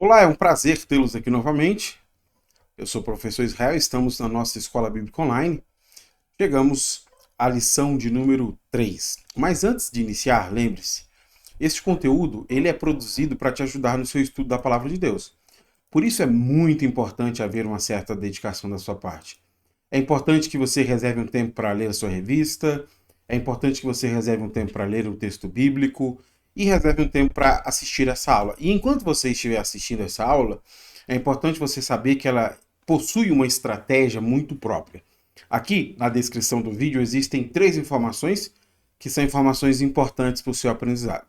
Olá, é um prazer tê-los aqui novamente. Eu sou o professor Israel, estamos na nossa Escola Bíblica Online. Chegamos à lição de número 3. Mas antes de iniciar, lembre-se, este conteúdo ele é produzido para te ajudar no seu estudo da Palavra de Deus. Por isso é muito importante haver uma certa dedicação da sua parte. É importante que você reserve um tempo para ler a sua revista, é importante que você reserve um tempo para ler o texto bíblico e reserve um tempo para assistir essa aula. E enquanto você estiver assistindo essa aula, é importante você saber que ela possui uma estratégia muito própria. Aqui, na descrição do vídeo, existem 3 informações que são informações importantes para o seu aprendizado.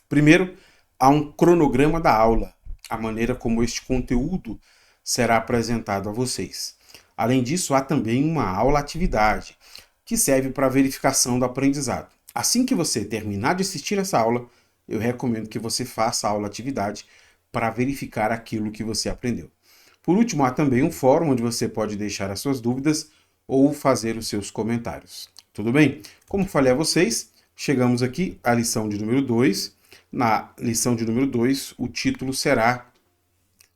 Primeiro, há um cronograma da aula, a maneira como este conteúdo será apresentado a vocês. Além disso, há também uma aula-atividade, que serve para a verificação do aprendizado. Assim que você terminar de assistir essa aula, eu recomendo que você faça a aula-atividade para verificar aquilo que você aprendeu. Por último, há também um fórum onde você pode deixar as suas dúvidas ou fazer os seus comentários. Tudo bem? Como falei a vocês, chegamos aqui à lição de número 2. Na lição de número 2, o título será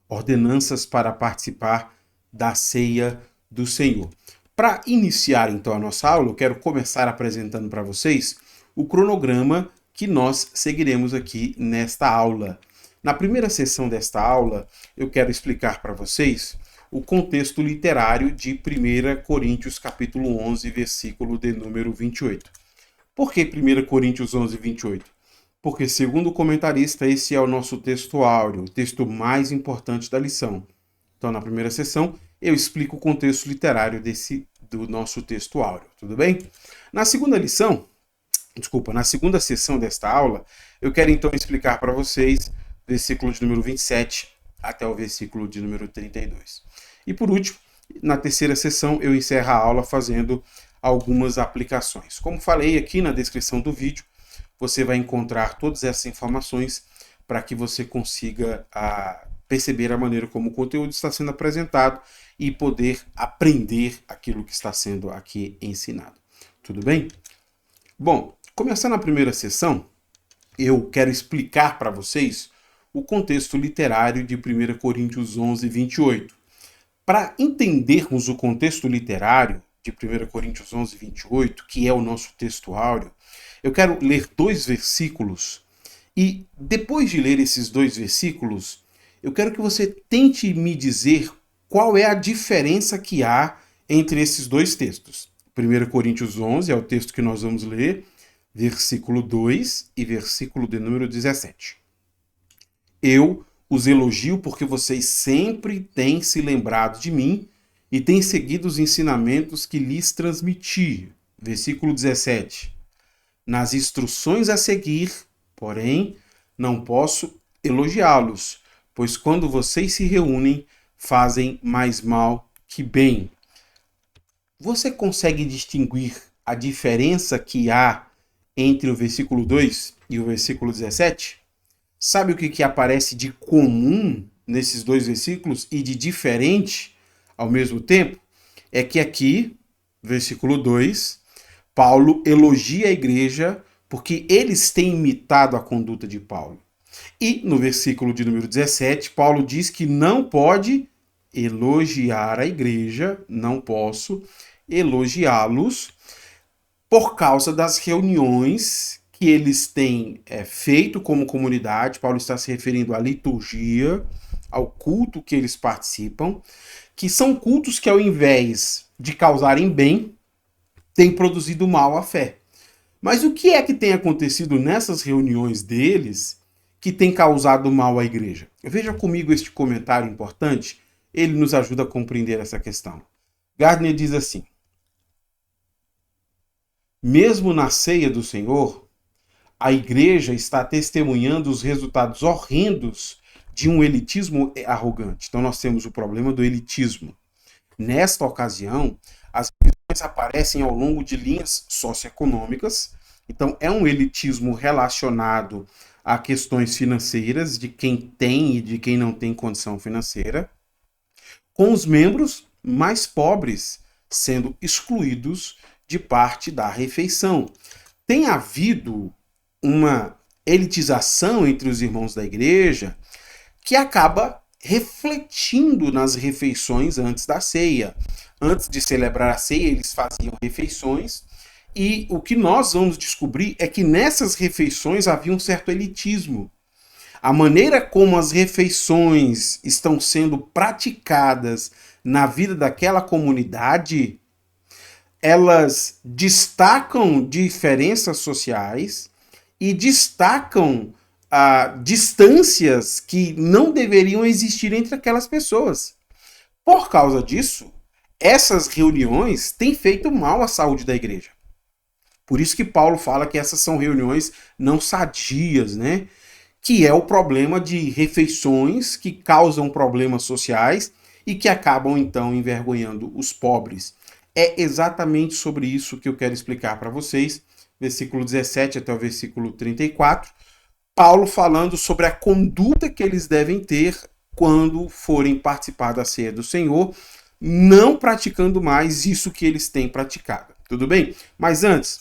Ordenanças para participar da ceia do Senhor. Para iniciar então a nossa aula, eu quero começar apresentando para vocês o cronograma que nós seguiremos aqui nesta aula. Na primeira sessão desta aula, eu quero explicar para vocês o contexto literário de 1 Coríntios capítulo 11, versículo de número 28. Por que 1 Coríntios 11, 28? Porque, segundo o comentarista, esse é o nosso texto áureo, o texto mais importante da lição. Então, na primeira sessão, eu explico o contexto literário do nosso texto áureo, tudo bem? Na segunda sessão desta aula, eu quero então explicar para vocês o versículo de número 27 até o versículo de número 32. E por último, na terceira sessão, eu encerro a aula fazendo algumas aplicações. Como falei aqui na descrição do vídeo, você vai encontrar todas essas informações para que você consiga perceber a maneira como o conteúdo está sendo apresentado e poder aprender aquilo que está sendo aqui ensinado. Tudo bem? Bom, começando a primeira sessão, eu quero explicar para vocês o contexto literário de 1 Coríntios 11, 28. Para entendermos o contexto literário de 1 Coríntios 11, 28, que é o nosso texto áureo, eu quero ler 2 versículos e depois de ler esses 2 versículos, eu quero que você tente me dizer qual é a diferença que há entre esses 2 textos. 1 Coríntios 11 é o texto que nós vamos ler, versículo 2 e versículo de número 17. Eu os elogio porque vocês sempre têm se lembrado de mim e têm seguido os ensinamentos que lhes transmiti. Versículo 17. Nas instruções a seguir, porém, não posso elogiá-los, pois quando vocês se reúnem, fazem mais mal que bem. Você consegue distinguir a diferença que há entre o versículo 2 e o versículo 17? Sabe o que aparece de comum nesses 2 versículos e de diferente ao mesmo tempo? É que aqui, versículo 2, Paulo elogia a igreja porque eles têm imitado a conduta de Paulo. E no versículo de número 17, Paulo diz que não pode elogiar a igreja, não posso elogiá-los por causa das reuniões que eles têm feito como comunidade. Paulo está se referindo à liturgia, ao culto que eles participam, que são cultos que ao invés de causarem bem, têm produzido mal à fé. Mas o que é que tem acontecido nessas reuniões deles que tem causado mal à igreja? Veja comigo este comentário importante, ele nos ajuda a compreender essa questão. Gardner diz assim: mesmo na ceia do Senhor, a igreja está testemunhando os resultados horrendos de um elitismo arrogante. Então nós temos o problema do elitismo. Nesta ocasião, as divisões aparecem ao longo de linhas socioeconômicas. Então é um elitismo relacionado a questões financeiras, de quem tem e de quem não tem condição financeira, com os membros mais pobres sendo excluídos de parte da refeição. Tem havido uma elitização entre os irmãos da igreja que acaba refletindo nas refeições antes da ceia. Antes de celebrar a ceia, eles faziam refeições, e o que nós vamos descobrir é que nessas refeições havia um certo elitismo. A maneira como as refeições estão sendo praticadas na vida daquela comunidade, elas destacam diferenças sociais e destacam distâncias que não deveriam existir entre aquelas pessoas. Por causa disso, essas reuniões têm feito mal à saúde da igreja. Por isso que Paulo fala que essas são reuniões não sadias, né? Que é o problema de refeições que causam problemas sociais e que acabam então envergonhando os pobres. É exatamente sobre isso que eu quero explicar para vocês, versículo 17 até o versículo 34, Paulo falando sobre a conduta que eles devem ter quando forem participar da ceia do Senhor, não praticando mais isso que eles têm praticado. Tudo bem? Mas antes,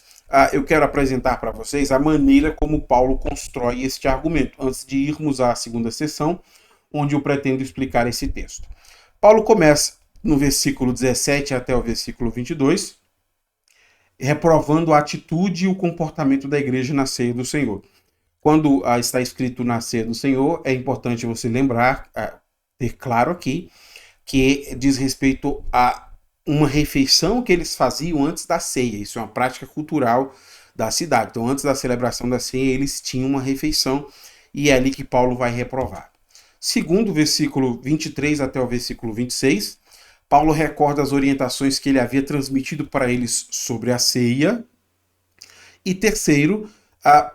eu quero apresentar para vocês a maneira como Paulo constrói este argumento, antes de irmos à segunda sessão, onde eu pretendo explicar esse texto. Paulo começa no versículo 17 até o versículo 22, reprovando a atitude e o comportamento da igreja na ceia do Senhor. Quando está escrito na ceia do Senhor, é importante você lembrar, ter claro aqui, que diz respeito a uma refeição que eles faziam antes da ceia. Isso é uma prática cultural da cidade. Então, antes da celebração da ceia, eles tinham uma refeição, e é ali que Paulo vai reprovar. Segundo, versículo 23 até o versículo 26, Paulo recorda as orientações que ele havia transmitido para eles sobre a ceia. E terceiro,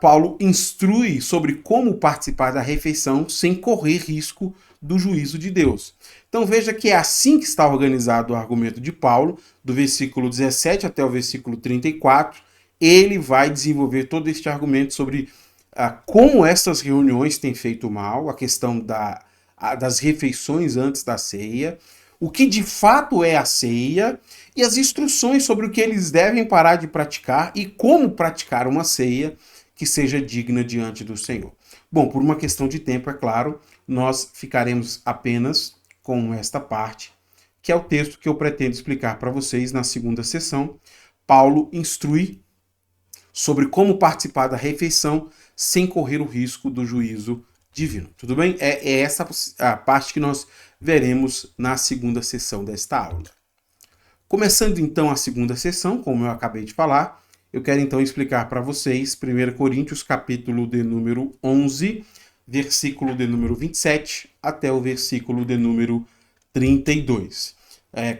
Paulo instrui sobre como participar da refeição sem correr risco do juízo de Deus. Então veja que é assim que está organizado o argumento de Paulo, do versículo 17 até o versículo 34. Ele vai desenvolver todo este argumento sobre como essas reuniões têm feito mal, a questão das refeições antes da ceia, o que de fato é a ceia e as instruções sobre o que eles devem parar de praticar e como praticar uma ceia que seja digna diante do Senhor. Bom, por uma questão de tempo, é claro, nós ficaremos apenas com esta parte, que é o texto que eu pretendo explicar para vocês na segunda sessão. Paulo instrui sobre como participar da refeição sem correr o risco do juízo divino. Tudo bem? É essa a parte que nós veremos na segunda sessão desta aula. Começando então a segunda sessão, como eu acabei de falar, eu quero então explicar para vocês 1 Coríntios capítulo de número 11, versículo de número 27 até o versículo de número 32.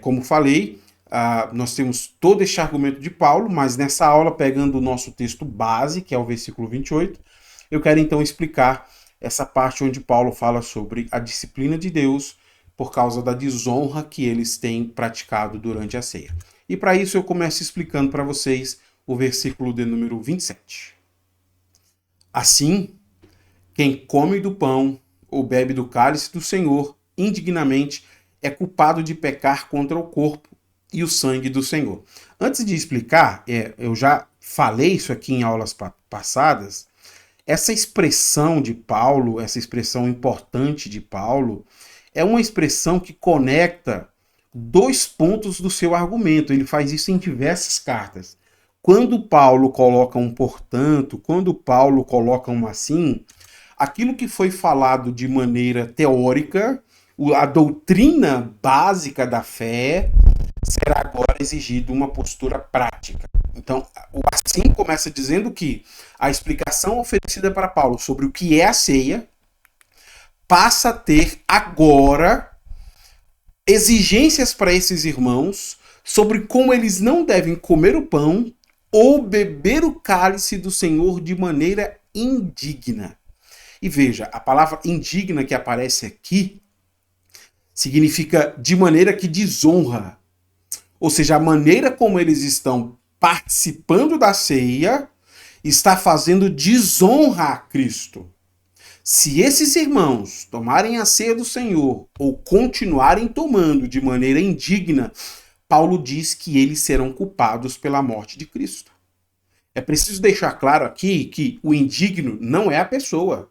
Como falei, nós temos todo este argumento de Paulo, mas nessa aula, pegando o nosso texto base, que é o versículo 28, eu quero então explicar essa parte onde Paulo fala sobre a disciplina de Deus por causa da desonra que eles têm praticado durante a ceia. E para isso eu começo explicando para vocês o versículo de número 27. Assim, quem come do pão ou bebe do cálice do Senhor indignamente é culpado de pecar contra o corpo e o sangue do Senhor. Antes de explicar, eu já falei isso aqui em aulas passadas, essa expressão de Paulo, essa expressão importante de Paulo, é uma expressão que conecta dois pontos do seu argumento. Ele faz isso em diversas cartas. Quando Paulo coloca um portanto, quando Paulo coloca um assim, aquilo que foi falado de maneira teórica, a doutrina básica da fé, será agora exigido uma postura prática. Então, o assim começa dizendo que a explicação oferecida para Paulo sobre o que é a ceia passa a ter agora exigências para esses irmãos sobre como eles não devem comer o pão ou beber o cálice do Senhor de maneira indigna. E veja, a palavra indigna que aparece aqui significa de maneira que desonra. Ou seja, a maneira como eles estão participando da ceia está fazendo desonra a Cristo. Se esses irmãos tomarem a ceia do Senhor ou continuarem tomando de maneira indigna, Paulo diz que eles serão culpados pela morte de Cristo. É preciso deixar claro aqui que o indigno não é a pessoa.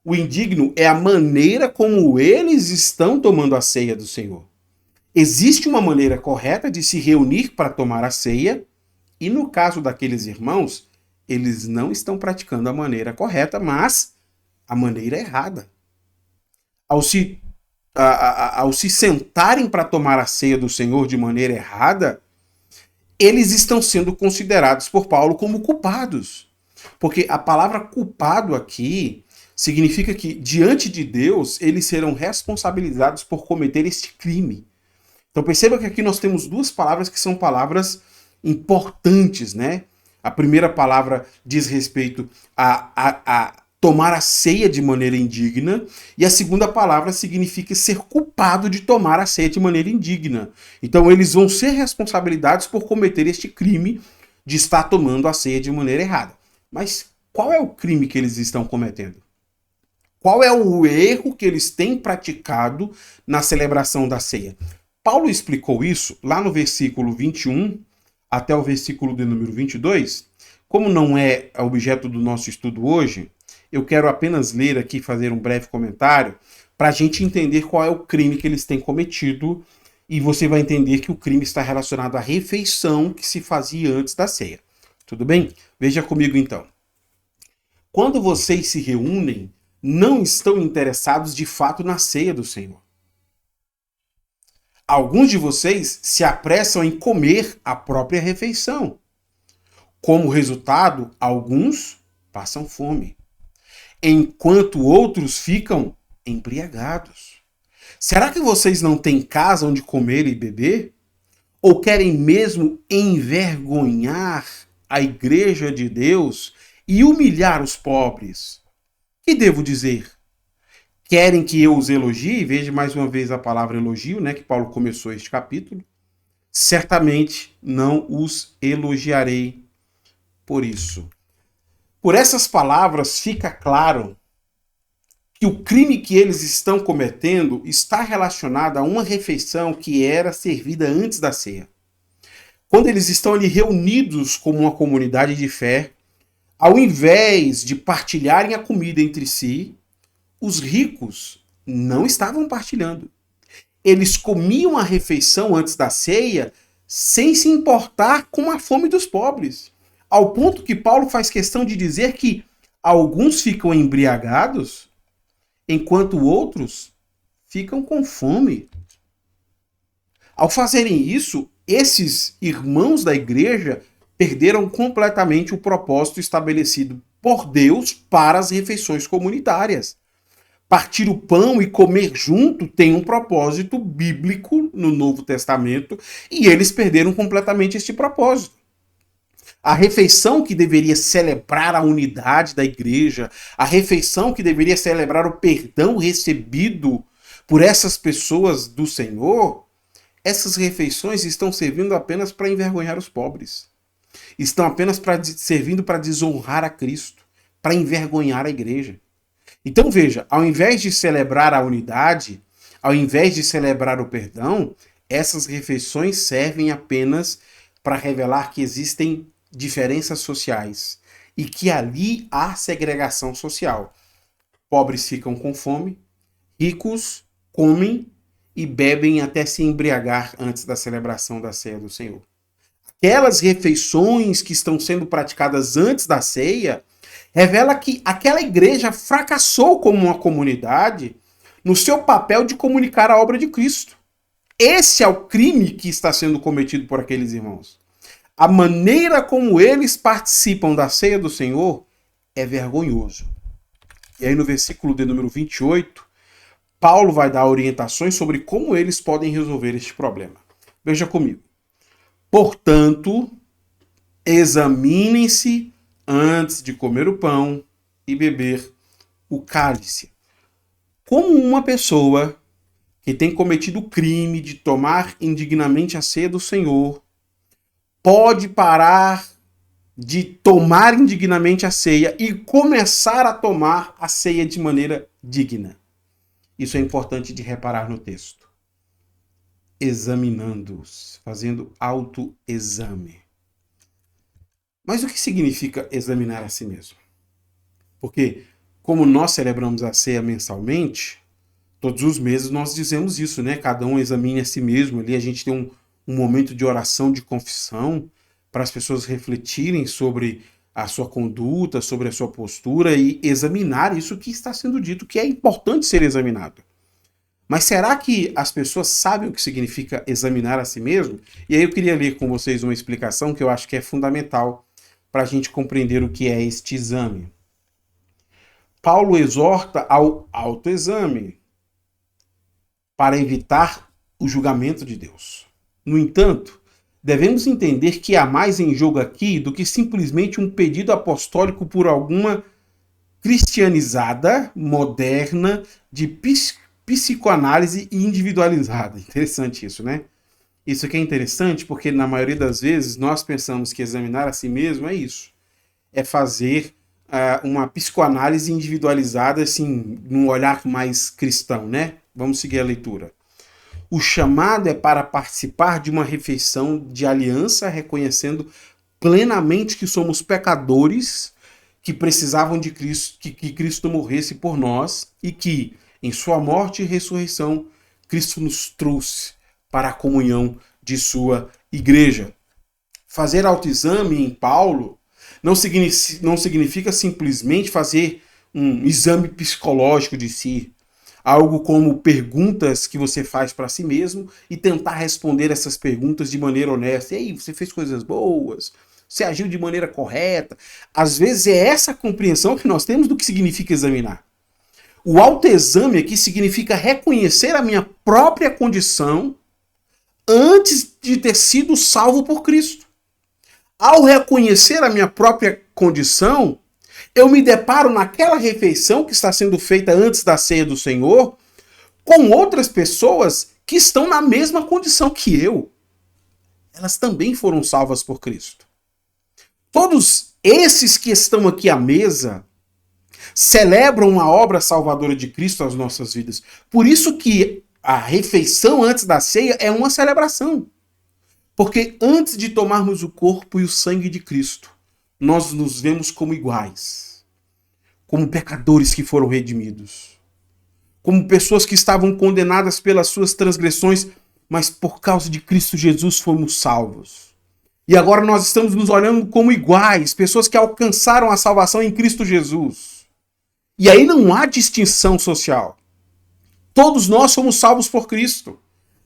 O indigno é a maneira como eles estão tomando a ceia do Senhor. Existe uma maneira correta de se reunir para tomar a ceia, e no caso daqueles irmãos, eles não estão praticando a maneira correta, mas a maneira errada. Ao se sentarem para tomar a ceia do Senhor de maneira errada, eles estão sendo considerados por Paulo como culpados. Porque a palavra culpado aqui significa que, diante de Deus, eles serão responsabilizados por cometer este crime. Então perceba que aqui nós temos duas palavras que são palavras importantes, né? A primeira palavra diz respeito a tomar a ceia de maneira indigna, e a segunda palavra significa ser culpado de tomar a ceia de maneira indigna. Então eles vão ser responsabilizados por cometer este crime de estar tomando a ceia de maneira errada. Mas qual é o crime que eles estão cometendo? Qual é o erro que eles têm praticado na celebração da ceia? Paulo explicou isso lá no versículo 21 até o versículo de número 22. Como não é objeto do nosso estudo hoje, eu quero apenas ler aqui, fazer um breve comentário, para a gente entender qual é o crime que eles têm cometido, e você vai entender que o crime está relacionado à refeição que se fazia antes da ceia. Tudo bem? Veja comigo então. Quando vocês se reúnem, não estão interessados de fato na ceia do Senhor. Alguns de vocês se apressam em comer a própria refeição. Como resultado, alguns passam fome, enquanto outros ficam embriagados. Será que vocês não têm casa onde comer e beber? Ou querem mesmo envergonhar a igreja de Deus e humilhar os pobres? Que devo dizer? Querem que eu os elogie? Veja mais uma vez a palavra elogio, né, que Paulo começou este capítulo. Certamente não os elogiarei por isso. Por essas palavras fica claro que o crime que eles estão cometendo está relacionado a uma refeição que era servida antes da ceia. Quando eles estão ali reunidos como uma comunidade de fé, ao invés de partilharem a comida entre si, os ricos não estavam partilhando. Eles comiam a refeição antes da ceia sem se importar com a fome dos pobres. Ao ponto que Paulo faz questão de dizer que alguns ficam embriagados, enquanto outros ficam com fome. Ao fazerem isso, esses irmãos da igreja perderam completamente o propósito estabelecido por Deus para as refeições comunitárias. Partir o pão e comer junto tem um propósito bíblico no Novo Testamento e eles perderam completamente este propósito. A refeição que deveria celebrar a unidade da igreja, a refeição que deveria celebrar o perdão recebido por essas pessoas do Senhor, essas refeições estão servindo apenas para envergonhar os pobres. Estão apenas servindo para desonrar a Cristo, para envergonhar a igreja. Então veja, ao invés de celebrar a unidade, ao invés de celebrar o perdão, essas refeições servem apenas para revelar que existem diferenças sociais e que ali há segregação social. Pobres ficam com fome, ricos comem e bebem até se embriagar antes da celebração da ceia do Senhor. Aquelas refeições que estão sendo praticadas antes da ceia revela que aquela igreja fracassou como uma comunidade no seu papel de comunicar a obra de Cristo. Esse é o crime que está sendo cometido por aqueles irmãos. A maneira como eles participam da ceia do Senhor é vergonhoso. E aí no versículo de número 28, Paulo vai dar orientações sobre como eles podem resolver este problema. Veja comigo. Portanto, examinem-se antes de comer o pão e beber o cálice. Como uma pessoa que tem cometido o crime de tomar indignamente a ceia do Senhor pode parar de tomar indignamente a ceia e começar a tomar a ceia de maneira digna? Isso é importante de reparar no texto. Examinando-os, fazendo autoexame. Mas o que significa examinar a si mesmo? Porque como nós celebramos a ceia mensalmente, todos os meses nós dizemos isso, né? Cada um examine a si mesmo. Ali a gente tem um momento de oração, de confissão, para as pessoas refletirem sobre a sua conduta, sobre a sua postura e examinar isso que está sendo dito, que é importante ser examinado. Mas será que as pessoas sabem o que significa examinar a si mesmo? E aí eu queria ler com vocês uma explicação que eu acho que é fundamental para a gente compreender o que é este exame. Paulo exorta ao autoexame para evitar o julgamento de Deus. No entanto, devemos entender que há mais em jogo aqui do que simplesmente um pedido apostólico por alguma cristianizada, moderna, de psicoanálise individualizada. Interessante isso, né? Isso aqui é interessante porque, na maioria das vezes, nós pensamos que examinar a si mesmo é isso. É fazer uma psicoanálise individualizada, assim, num olhar mais cristão, né? Vamos seguir a leitura. O chamado é para participar de uma refeição de aliança, reconhecendo plenamente que somos pecadores, que precisavam de Cristo, que Cristo morresse por nós e que, em sua morte e ressurreição, Cristo nos trouxe para a comunhão de sua igreja. Fazer autoexame em Paulo não significa simplesmente fazer um exame psicológico de si, algo como perguntas que você faz para si mesmo e tentar responder essas perguntas de maneira honesta. E aí, você fez coisas boas? Você agiu de maneira correta? Às vezes é essa compreensão que nós temos do que significa examinar. O autoexame aqui significa reconhecer a minha própria condição antes de ter sido salvo por Cristo. Ao reconhecer a minha própria condição, eu me deparo naquela refeição que está sendo feita antes da ceia do Senhor com outras pessoas que estão na mesma condição que eu. Elas também foram salvas por Cristo. Todos esses que estão aqui à mesa celebram a obra salvadora de Cristo nas nossas vidas. Por isso que a refeição antes da ceia é uma celebração. Porque antes de tomarmos o corpo e o sangue de Cristo, nós nos vemos como iguais, como pecadores que foram redimidos, como pessoas que estavam condenadas pelas suas transgressões, mas por causa de Cristo Jesus fomos salvos. E agora nós estamos nos olhando como iguais, pessoas que alcançaram a salvação em Cristo Jesus. E aí não há distinção social. Todos nós somos salvos por Cristo.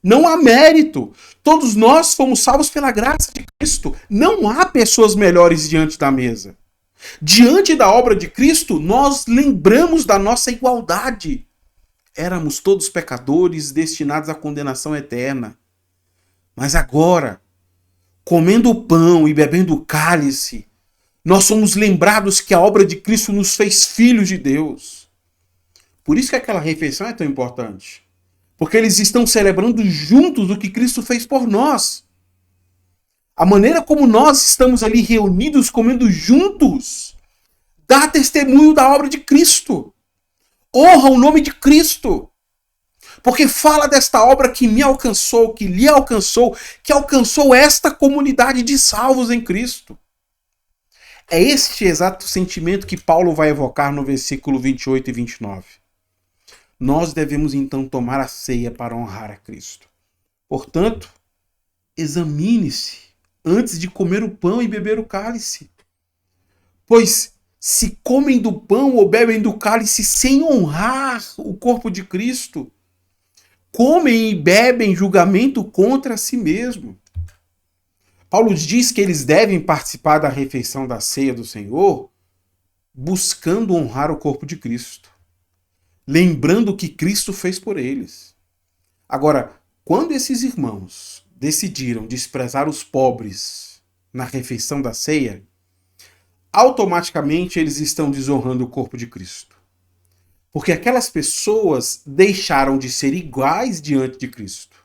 Não há mérito. Todos nós fomos salvos pela graça de Cristo. Não há pessoas melhores diante da mesa. Diante da obra de Cristo, nós lembramos da nossa igualdade. Éramos todos pecadores destinados à condenação eterna. Mas agora, comendo o pão e bebendo o cálice, nós somos lembrados que a obra de Cristo nos fez filhos de Deus. Por isso que aquela refeição é tão importante. Porque eles estão celebrando juntos o que Cristo fez por nós. A maneira como nós estamos ali reunidos, comendo juntos, dá testemunho da obra de Cristo. Honra o nome de Cristo. Porque fala desta obra que me alcançou, que lhe alcançou, que alcançou esta comunidade de salvos em Cristo. É este exato sentimento que Paulo vai evocar no versículo 28 e 29. Nós devemos então tomar a ceia para honrar a Cristo. Portanto, examine-se antes de comer o pão e beber o cálice. Pois se comem do pão ou bebem do cálice sem honrar o corpo de Cristo, comem e bebem julgamento contra si mesmo. Paulo diz que eles devem participar da refeição da ceia do Senhor buscando honrar o corpo de Cristo, lembrando o que Cristo fez por eles. Agora, quando esses irmãos decidiram desprezar os pobres na refeição da ceia, automaticamente eles estão desonrando o corpo de Cristo. Porque aquelas pessoas deixaram de ser iguais diante de Cristo.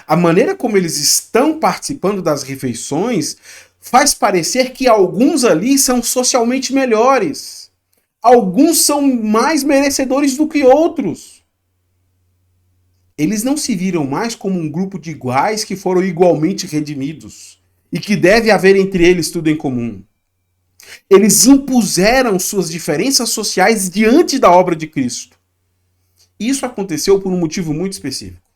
A maneira como eles estão participando das refeições faz parecer que alguns ali são socialmente melhores. Alguns são mais merecedores do que outros. Eles não se viram mais como um grupo de iguais que foram igualmente redimidos e que deve haver entre eles tudo em comum. Eles impuseram suas diferenças sociais diante da obra de Cristo. Isso aconteceu por um motivo muito específico.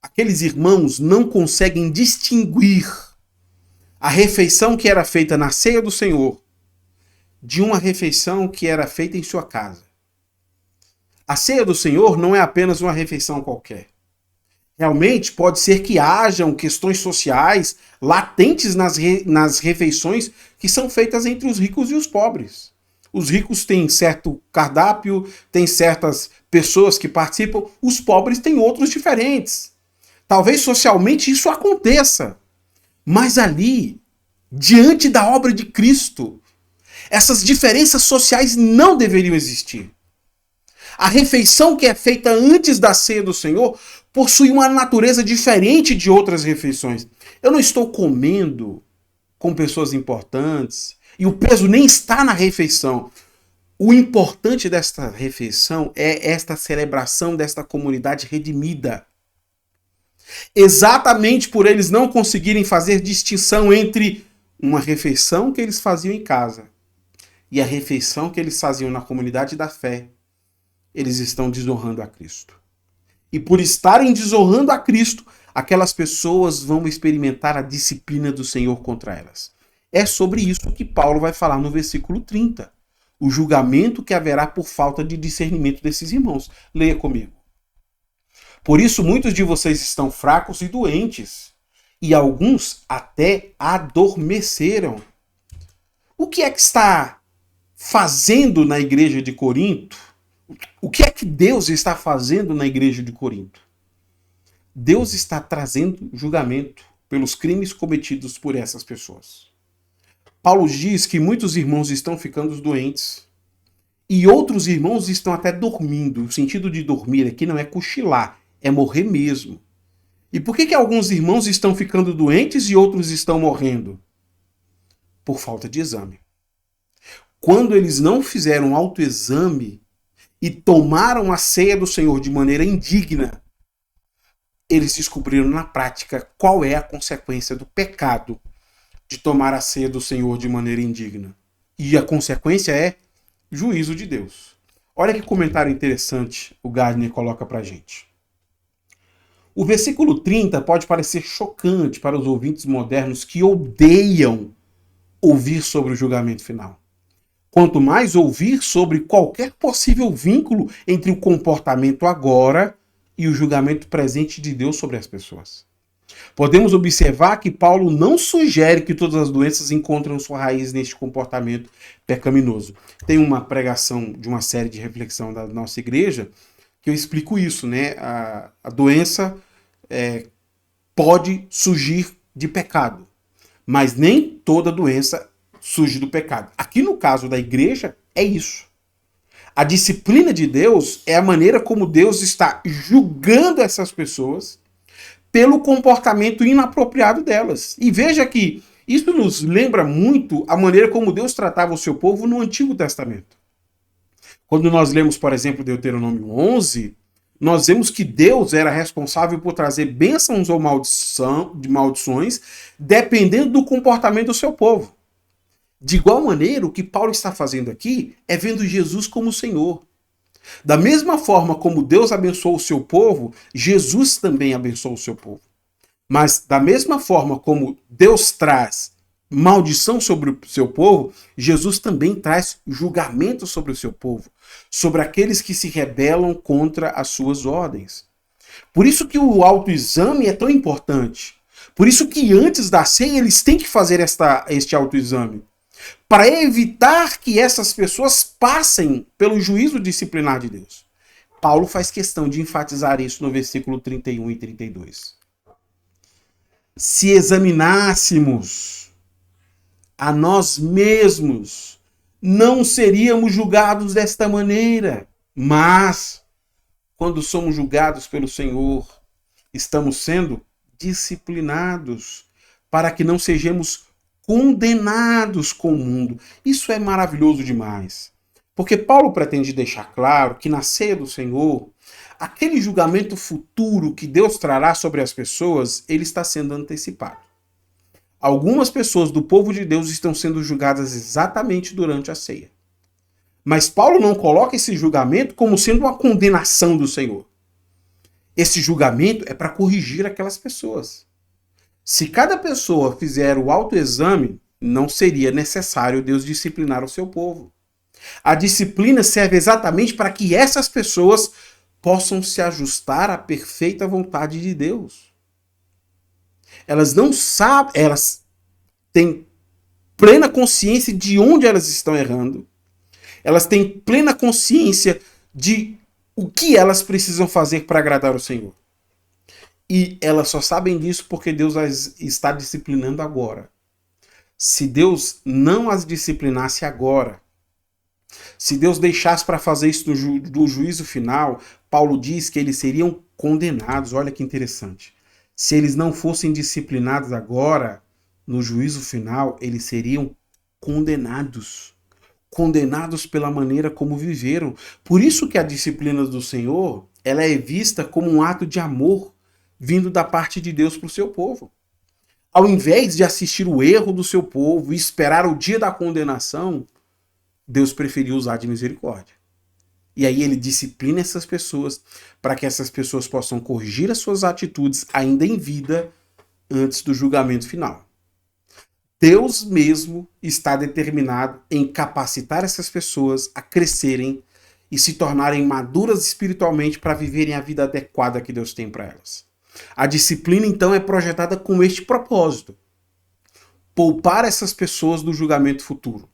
Aqueles irmãos não conseguem distinguir a refeição que era feita na ceia do Senhor de uma refeição que era feita em sua casa. A ceia do Senhor não é apenas uma refeição qualquer. Realmente pode ser que hajam questões sociais latentes nas refeições que são feitas entre os ricos e os pobres. Os ricos têm certo cardápio, têm certas pessoas que participam, os pobres têm outros diferentes. Talvez socialmente isso aconteça, mas ali, diante da obra de Cristo, essas diferenças sociais não deveriam existir. A refeição que é feita antes da ceia do Senhor possui uma natureza diferente de outras refeições. Eu não estou comendo com pessoas importantes e o peso nem está na refeição. O importante desta refeição é esta celebração desta comunidade redimida. Exatamente por eles não conseguirem fazer distinção entre uma refeição que eles faziam em casa e a refeição que eles faziam na comunidade da fé, eles estão desonrando a Cristo. E por estarem desonrando a Cristo, aquelas pessoas vão experimentar a disciplina do Senhor contra elas. É sobre isso que Paulo vai falar no versículo 30. O julgamento que haverá por falta de discernimento desses irmãos. Leia comigo. Por isso muitos de vocês estão fracos e doentes, e alguns até adormeceram. O que é que está fazendo na igreja de Corinto? O que é que Deus está fazendo na igreja de Corinto? Deus está trazendo julgamento pelos crimes cometidos por essas pessoas. Paulo diz que muitos irmãos estão ficando doentes e outros irmãos estão até dormindo. O sentido de dormir aqui não é cochilar, é morrer mesmo. E por que alguns irmãos estão ficando doentes e outros estão morrendo? Por falta de exame. Quando eles não fizeram autoexame e tomaram a ceia do Senhor de maneira indigna, eles descobriram na prática qual é a consequência do pecado de tomar a ceia do Senhor de maneira indigna. E a consequência é juízo de Deus. Olha que comentário interessante o Gardner coloca pra gente. O versículo 30 pode parecer chocante para os ouvintes modernos que odeiam ouvir sobre o julgamento final. Quanto mais ouvir sobre qualquer possível vínculo entre o comportamento agora e o julgamento presente de Deus sobre as pessoas. Podemos observar que Paulo não sugere que todas as doenças encontram sua raiz neste comportamento pecaminoso. Tem uma pregação de uma série de reflexão da nossa igreja que eu explico isso, né? A doença pode surgir de pecado, mas nem toda doença surge do pecado. Aqui no caso da igreja, é isso. A disciplina de Deus é a maneira como Deus está julgando essas pessoas pelo comportamento inapropriado delas. E veja que isso nos lembra muito a maneira como Deus tratava o seu povo no Antigo Testamento. Quando nós lemos, por exemplo, Deuteronômio 11, nós vemos que Deus era responsável por trazer bênçãos ou maldições, dependendo do comportamento do seu povo. De igual maneira, o que Paulo está fazendo aqui é vendo Jesus como Senhor. Da mesma forma como Deus abençoou o seu povo, Jesus também abençoou o seu povo. Mas da mesma forma como Deus traz maldição sobre o seu povo, Jesus também traz julgamento sobre o seu povo, sobre aqueles que se rebelam contra as suas ordens. Por isso que o autoexame é tão importante. Por isso que antes da ceia eles têm que fazer este autoexame. Para evitar que essas pessoas passem pelo juízo disciplinar de Deus. Paulo faz questão de enfatizar isso no versículo 31 e 32. Se examinássemos a nós mesmos, não seríamos julgados desta maneira. Mas, quando somos julgados pelo Senhor, estamos sendo disciplinados para que não sejamos condenados com o mundo. Isso é maravilhoso demais. Porque Paulo pretende deixar claro que na ceia do Senhor, aquele julgamento futuro que Deus trará sobre as pessoas, ele está sendo antecipado. Algumas pessoas do povo de Deus estão sendo julgadas exatamente durante a ceia. Mas Paulo não coloca esse julgamento como sendo uma condenação do Senhor. Esse julgamento é para corrigir aquelas pessoas. Se cada pessoa fizer o autoexame, não seria necessário Deus disciplinar o seu povo. A disciplina serve exatamente para que essas pessoas possam se ajustar à perfeita vontade de Deus. Elas não sabem, elas têm plena consciência de onde elas estão errando. Elas têm plena consciência de o que elas precisam fazer para agradar o Senhor. E elas só sabem disso porque Deus as está disciplinando agora. Se Deus não as disciplinasse agora, se Deus deixasse para fazer isso no juízo final, Paulo diz que eles seriam condenados. Olha que interessante. Se eles não fossem disciplinados agora, no juízo final, eles seriam condenados. Condenados pela maneira como viveram. Por isso que a disciplina do Senhor, ela é vista como um ato de amor vindo da parte de Deus para o seu povo. Ao invés de assistir o erro do seu povo e esperar o dia da condenação, Deus preferiu usar de misericórdia. E aí ele disciplina essas pessoas para que essas pessoas possam corrigir as suas atitudes ainda em vida antes do julgamento final. Deus mesmo está determinado em capacitar essas pessoas a crescerem e se tornarem maduras espiritualmente para viverem a vida adequada que Deus tem para elas. A disciplina, então, é projetada com este propósito: poupar essas pessoas do julgamento futuro,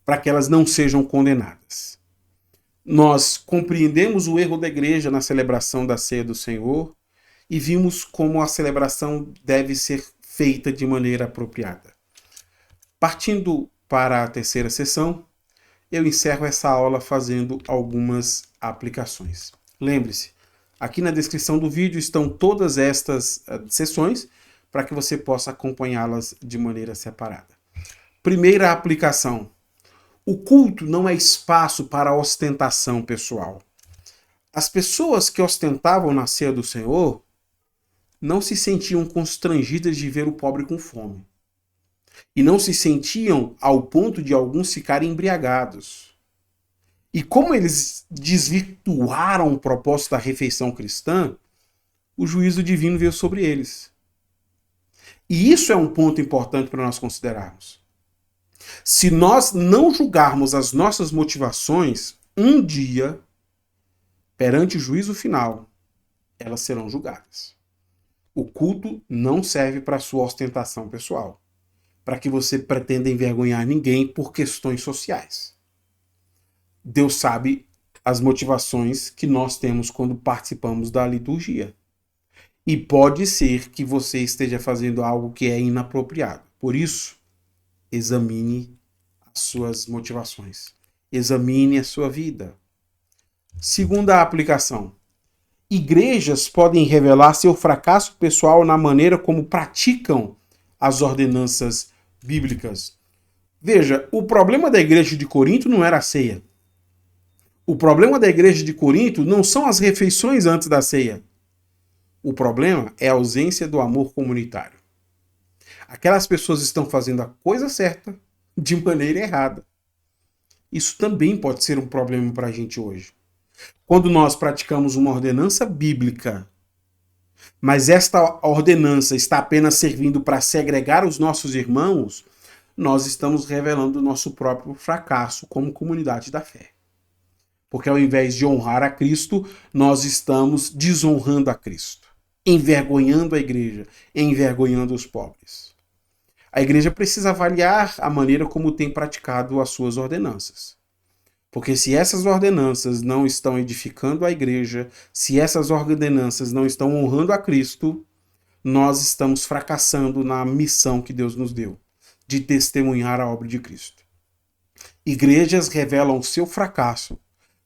para que elas não sejam condenadas. Nós compreendemos o erro da igreja na celebração da ceia do Senhor e vimos como a celebração deve ser feita de maneira apropriada. Partindo para a terceira sessão, eu encerro essa aula fazendo algumas aplicações. Lembre-se, aqui na descrição do vídeo estão todas estas sessões para que você possa acompanhá-las de maneira separada. Primeira aplicação: o culto não é espaço para ostentação pessoal. As pessoas que ostentavam na ceia do Senhor não se sentiam constrangidas de ver o pobre com fome. E não se sentiam ao ponto de alguns ficarem embriagados. E como eles desvirtuaram o propósito da refeição cristã, o juízo divino veio sobre eles. E isso é um ponto importante para nós considerarmos. Se nós não julgarmos as nossas motivações, um dia, perante o juízo final, elas serão julgadas. O culto não serve para sua ostentação pessoal, para que você pretenda envergonhar ninguém por questões sociais. Deus sabe as motivações que nós temos quando participamos da liturgia. E pode ser que você esteja fazendo algo que é inapropriado. Por isso, examine as suas motivações. Examine a sua vida. Segunda aplicação: igrejas podem revelar seu fracasso pessoal na maneira como praticam as ordenanças bíblicas. Veja, o problema da igreja de Corinto não era a ceia. O problema da igreja de Corinto não são as refeições antes da ceia. O problema é a ausência do amor comunitário. Aquelas pessoas estão fazendo a coisa certa de maneira errada. Isso também pode ser um problema para a gente hoje. Quando nós praticamos uma ordenança bíblica, mas esta ordenança está apenas servindo para segregar os nossos irmãos, nós estamos revelando o nosso próprio fracasso como comunidade da fé. Porque ao invés de honrar a Cristo, nós estamos desonrando a Cristo, envergonhando a igreja, envergonhando os pobres. A igreja precisa avaliar a maneira como tem praticado as suas ordenanças. Porque se essas ordenanças não estão edificando a igreja, se essas ordenanças não estão honrando a Cristo, nós estamos fracassando na missão que Deus nos deu, de testemunhar a obra de Cristo. Igrejas revelam o seu fracasso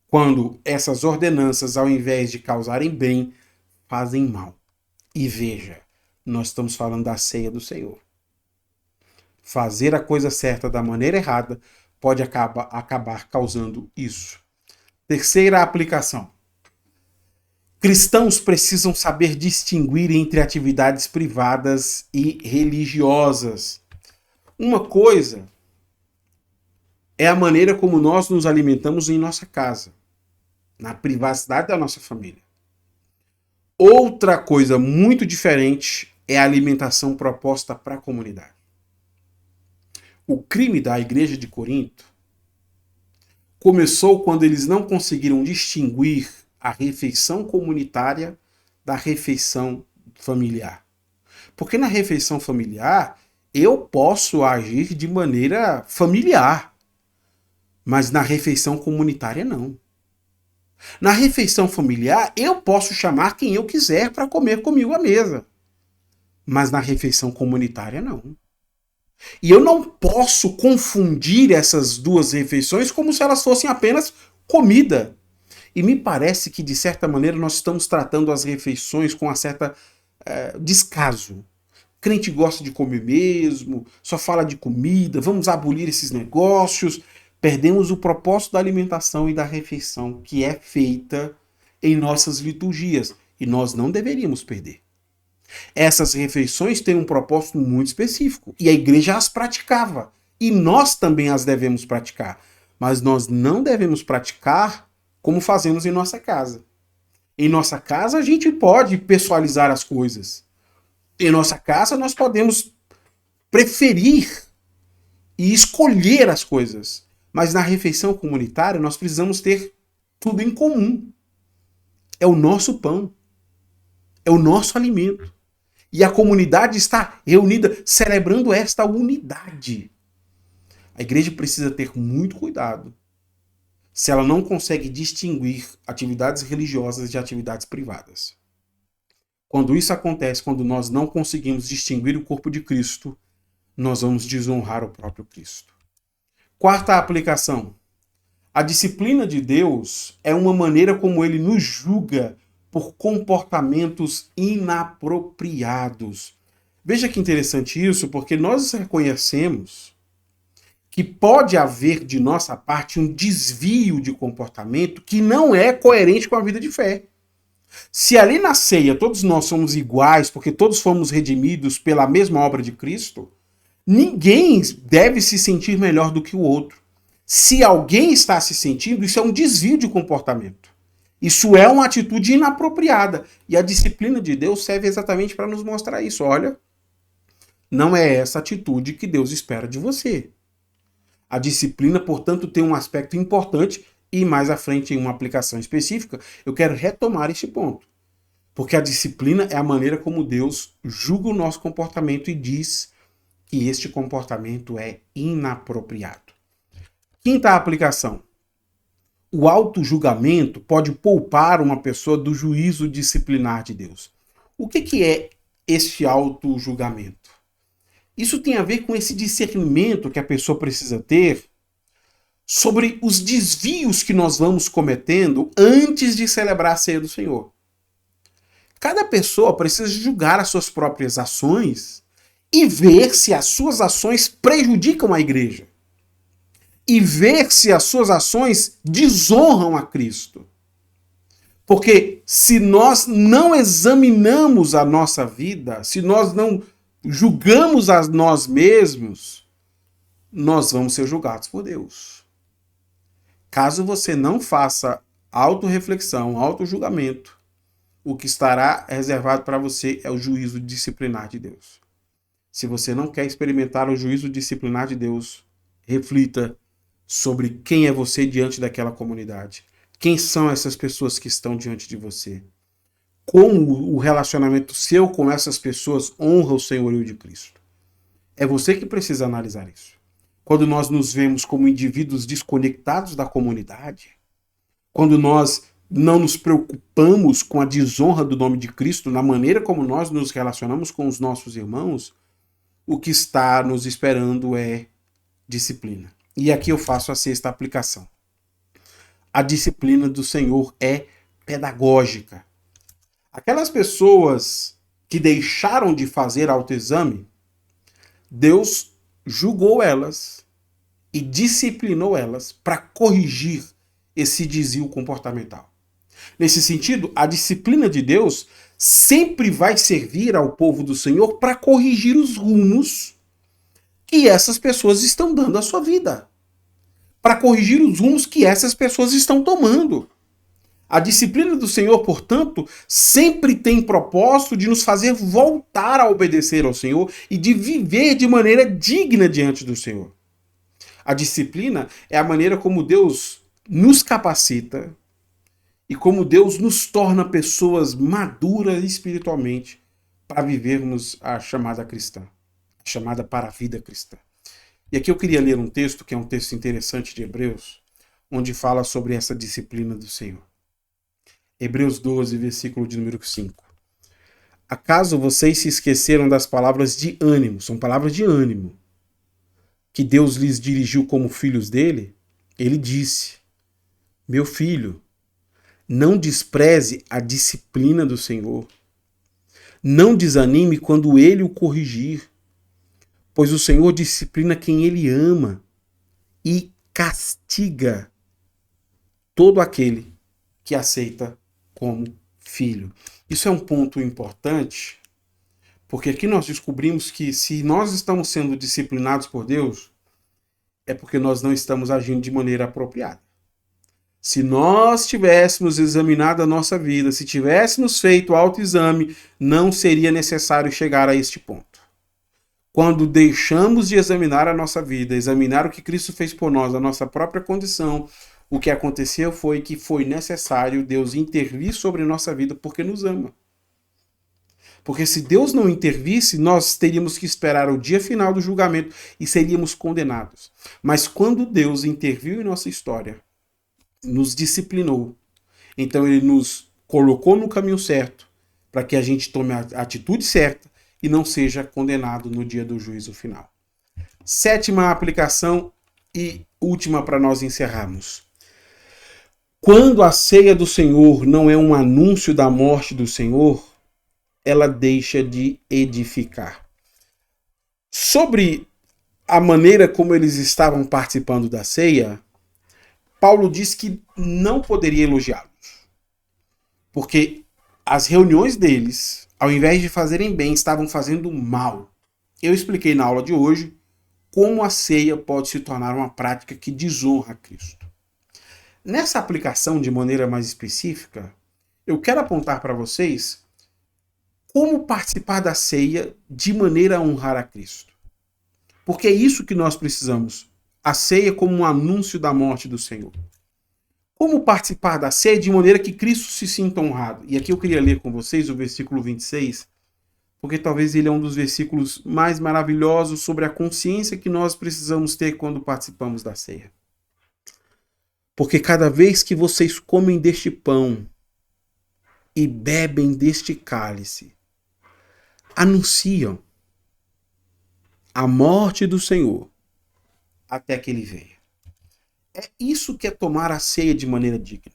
quando essas ordenanças, ao invés de causarem bem, fazem mal. E veja, nós estamos falando da ceia do Senhor. Fazer a coisa certa da maneira errada pode acabar causando isso. Terceira aplicação: Cristãos precisam saber distinguir entre atividades privadas e religiosas. Uma coisa é a maneira como nós nos alimentamos em nossa casa, na privacidade da nossa família. Outra coisa muito diferente é a alimentação proposta para a comunidade. O crime da igreja de Corinto começou quando eles não conseguiram distinguir a refeição comunitária da refeição familiar. Porque na refeição familiar eu posso agir de maneira familiar, mas na refeição comunitária não. Na refeição familiar eu posso chamar quem eu quiser para comer comigo à mesa, mas na refeição comunitária não. E eu não posso confundir essas duas refeições como se elas fossem apenas comida. E me parece que, de certa maneira, nós estamos tratando as refeições com uma certa descaso. Crente gosta de comer mesmo, só fala de comida, vamos abolir esses negócios. Perdemos o propósito da alimentação e da refeição que é feita em nossas liturgias. E nós não deveríamos perder. Essas refeições têm um propósito muito específico e a igreja as praticava. E nós também as devemos praticar. Mas nós não devemos praticar como fazemos em nossa casa. Em nossa casa a gente pode pessoalizar as coisas. Em nossa casa nós podemos preferir e escolher as coisas. Mas na refeição comunitária nós precisamos ter tudo em comum. É o nosso pão. É o nosso alimento. E a comunidade está reunida celebrando esta unidade. A igreja precisa ter muito cuidado se ela não consegue distinguir atividades religiosas de atividades privadas. Quando isso acontece, quando nós não conseguimos distinguir o corpo de Cristo, nós vamos desonrar o próprio Cristo. Quarta aplicação. A disciplina de Deus é uma maneira como ele nos julga por comportamentos inapropriados. Veja que interessante isso, porque nós reconhecemos que pode haver de nossa parte um desvio de comportamento que não é coerente com a vida de fé. Se ali na ceia todos nós somos iguais, porque todos fomos redimidos pela mesma obra de Cristo, ninguém deve se sentir melhor do que o outro. Se alguém está se sentindo, isso é um desvio de comportamento. Isso é uma atitude inapropriada. E a disciplina de Deus serve exatamente para nos mostrar isso. Olha, não é essa atitude que Deus espera de você. A disciplina, portanto, tem um aspecto importante e mais à frente, em uma aplicação específica, eu quero retomar esse ponto. Porque a disciplina é a maneira como Deus julga o nosso comportamento e diz que este comportamento é inapropriado. Quinta aplicação. O autojulgamento pode poupar uma pessoa do juízo disciplinar de Deus. O que é este autojulgamento? Isso tem a ver com esse discernimento que a pessoa precisa ter sobre os desvios que nós vamos cometendo antes de celebrar a ceia do Senhor. Cada pessoa precisa julgar as suas próprias ações e ver se as suas ações prejudicam a igreja. E ver se as suas ações desonram a Cristo. Porque se nós não examinamos a nossa vida, se nós não julgamos a nós mesmos, nós vamos ser julgados por Deus. Caso você não faça autorreflexão, autojulgamento, o que estará reservado para você é o juízo disciplinar de Deus. Se você não quer experimentar o juízo disciplinar de Deus, reflita sobre quem é você diante daquela comunidade. Quem são essas pessoas que estão diante de você? Como o relacionamento seu com essas pessoas honra o senhorio de Cristo? É você que precisa analisar isso. Quando nós nos vemos como indivíduos desconectados da comunidade, quando nós não nos preocupamos com a desonra do nome de Cristo na maneira como nós nos relacionamos com os nossos irmãos, o que está nos esperando é disciplina. E aqui eu faço a sexta aplicação. A disciplina do Senhor é pedagógica. Aquelas pessoas que deixaram de fazer autoexame, Deus julgou elas e disciplinou elas para corrigir esse desvio comportamental. Nesse sentido, a disciplina de Deus sempre vai servir ao povo do Senhor para corrigir os rumos que essas pessoas estão dando à sua vida. Para corrigir os rumos que essas pessoas estão tomando. A disciplina do Senhor, portanto, sempre tem propósito de nos fazer voltar a obedecer ao Senhor e de viver de maneira digna diante do Senhor. A disciplina é a maneira como Deus nos capacita e como Deus nos torna pessoas maduras espiritualmente para vivermos a chamada cristã, a chamada para a vida cristã. E aqui eu queria ler um texto, que é um texto interessante de Hebreus, onde fala sobre essa disciplina do Senhor. Hebreus 12, versículo de número 5. Acaso vocês se esqueceram das palavras de ânimo, são palavras de ânimo, que Deus lhes dirigiu como filhos dele? Ele disse: meu filho, não despreze a disciplina do Senhor. Não desanime quando ele o corrigir, pois o Senhor disciplina quem ele ama e castiga todo aquele que aceita como filho. Isso é um ponto importante, porque aqui nós descobrimos que se nós estamos sendo disciplinados por Deus, é porque nós não estamos agindo de maneira apropriada. Se nós tivéssemos examinado a nossa vida, se tivéssemos feito autoexame, não seria necessário chegar a este ponto. Quando deixamos de examinar a nossa vida, examinar o que Cristo fez por nós, a nossa própria condição, o que aconteceu foi que foi necessário Deus intervir sobre a nossa vida porque nos ama. Porque se Deus não intervisse, nós teríamos que esperar o dia final do julgamento e seríamos condenados. Mas quando Deus interviu em nossa história, nos disciplinou, então ele nos colocou no caminho certo para que a gente tome a atitude certa e não seja condenado no dia do juízo final. Sétima aplicação e última para nós encerrarmos. Quando a ceia do Senhor não é um anúncio da morte do Senhor, ela deixa de edificar. Sobre a maneira como eles estavam participando da ceia, Paulo diz que não poderia elogiá-los. Porque as reuniões deles, ao invés de fazerem bem, estavam fazendo mal. Eu expliquei na aula de hoje como a ceia pode se tornar uma prática que desonra a Cristo. Nessa aplicação de maneira mais específica, eu quero apontar para vocês como participar da ceia de maneira a honrar a Cristo. Porque é isso que nós precisamos. A ceia como um anúncio da morte do Senhor. Como participar da ceia de maneira que Cristo se sinta honrado? E aqui eu queria ler com vocês o versículo 26, porque talvez ele é um dos versículos mais maravilhosos sobre a consciência que nós precisamos ter quando participamos da ceia. Porque cada vez que vocês comem deste pão e bebem deste cálice, anunciam a morte do Senhor até que ele venha. É isso que é tomar a ceia de maneira digna.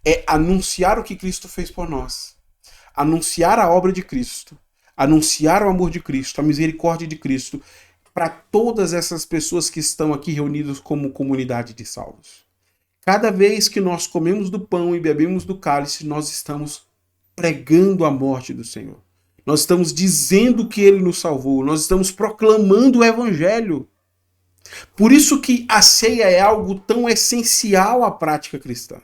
É anunciar o que Cristo fez por nós. Anunciar a obra de Cristo. Anunciar o amor de Cristo, a misericórdia de Cristo para todas essas pessoas que estão aqui reunidas como comunidade de salvos. Cada vez que nós comemos do pão e bebemos do cálice, nós estamos pregando a morte do Senhor. Nós estamos dizendo que Ele nos salvou. Nós estamos proclamando o Evangelho. Por isso que a ceia é algo tão essencial à prática cristã.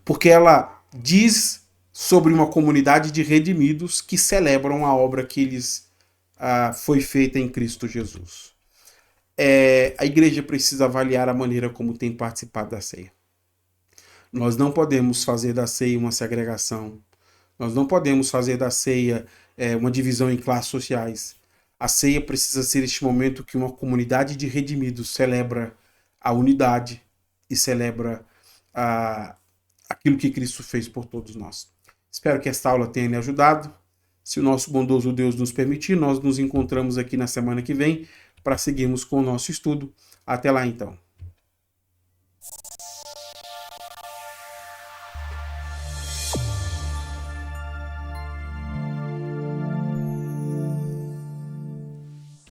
Porque ela diz sobre uma comunidade de redimidos que celebram a obra que lhes foi feita em Cristo Jesus. A igreja precisa avaliar a maneira como tem participado da ceia. Nós não podemos fazer da ceia uma segregação. Nós não podemos fazer da ceia uma divisão em classes sociais. A ceia precisa ser este momento que uma comunidade de redimidos celebra a unidade e celebra aquilo que Cristo fez por todos nós. Espero que esta aula tenha lhe ajudado. Se o nosso bondoso Deus nos permitir, nós nos encontramos aqui na semana que vem para seguirmos com o nosso estudo. Até lá então.